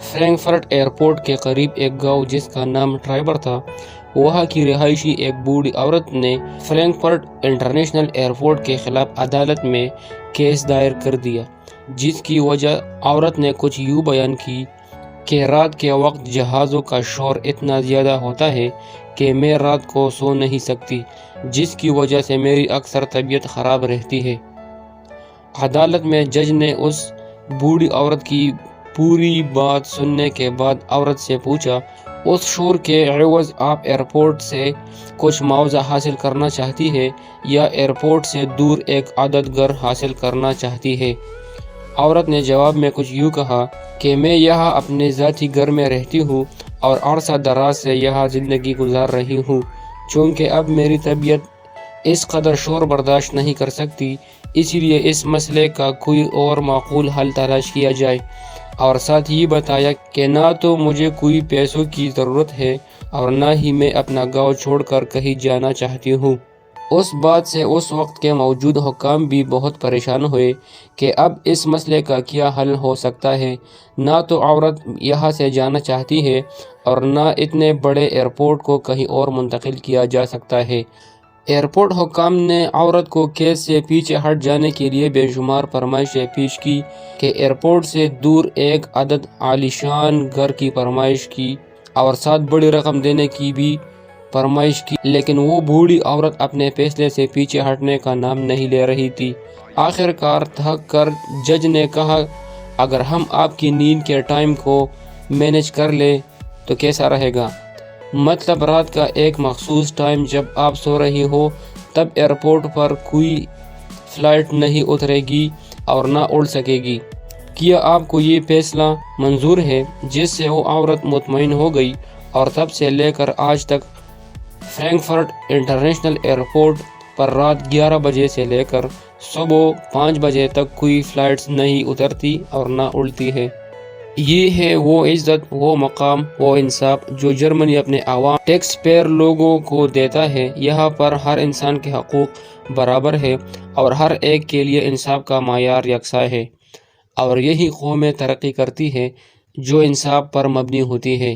Frankfurt airport کے قریب ایک گاؤں جس کا نام ٹرائبر تھا، وہاں کی رہائشی ایک بوڑھی عورت نے فرینکفرٹ انٹرنیشنل ایئرپورٹ کے خلاف عدالت میں کیس دائر کر دیا، جس کی وجہ عورت نے کچھ یوں بیان کی کہ رات کے وقت جہازوں کا شور اتنا زیادہ ہوتا ہے کہ میں رات کو سو نہیں سکتی، جس کی وجہ سے میری اکثر طبیعت خراب رہتی ہے۔ عدالت میں جج نے اس بوڑھی عورت کی پوری بات سننے کے بعد عورت سے پوچھا، اس شور کے عوض آپ ایئرپورٹ سے کچھ معاوضہ حاصل کرنا چاہتی ہے یا ایئرپورٹ سے دور ایک عدد گھر حاصل کرنا چاہتی ہے؟ عورت نے جواب میں کچھ یوں کہا کہ میں یہاں اپنے ذاتی گھر میں رہتی ہوں اور عرصہ دراز سے یہاں زندگی گزار رہی ہوں، چونکہ اب میری طبیعت اس قدر شور برداشت نہیں کر سکتی، اسی لیے اس مسئلے کا کوئی اور معقول حل تلاش کیا جائے، اور ساتھ یہ بتایا کہ نہ تو مجھے کوئی پیسوں کی ضرورت ہے اور نہ ہی میں اپنا گاؤں چھوڑ کر کہیں جانا چاہتی ہوں۔ اس بات سے اس وقت کے موجود حکام بھی بہت پریشان ہوئے کہ اب اس مسئلے کا کیا حل ہو سکتا ہے۔ نہ تو عورت یہاں سے جانا چاہتی ہے اور نہ اتنے بڑے ایئرپورٹ کو کہیں اور منتقل کیا جا سکتا ہے۔ ایئرپورٹ حکام نے عورت کو کیس سے پیچھے ہٹ جانے کے لیے بے شمار فرمائشیں پیش کی کہ ایئرپورٹ سے دور ایک عدد عالیشان گھر کی فرمائش کی اور ساتھ بڑی رقم دینے کی بھی فرمائش کی، لیکن وہ بوڑھی عورت اپنے فیصلے سے پیچھے ہٹنے کا نام نہیں لے رہی تھی۔ آخر کار تھک کر جج نے کہا، اگر ہم آپ کی نیند کے ٹائم کو مینیج کر لیں تو کیسا رہے گا؟ مطلب رات کا ایک مخصوص ٹائم جب آپ سو رہی ہو تب ایئرپورٹ پر کوئی فلائٹ نہیں اترے گی اور نہ اڑ سکے گی۔ کیا آپ کو یہ فیصلہ منظور ہے؟ جس سے وہ عورت مطمئن ہو گئی اور تب سے لے کر آج تک فرینکفرٹ انٹرنیشنل ایئرپورٹ پر رات 11 بجے سے لے کر صبح 5 بجے تک کوئی فلائٹس نہیں اترتی اور نہ اڑتی ہے۔ یہ ہے وہ عزت، وہ مقام، وہ انصاف جو جرمنی اپنے عوام ٹیکس پیئر لوگوں کو دیتا ہے۔ یہاں پر ہر انسان کے حقوق برابر ہے اور ہر ایک کے لیے انصاف کا معیار یکساں ہے، اور یہی قومیں ترقی کرتی ہے جو انصاف پر مبنی ہوتی ہے۔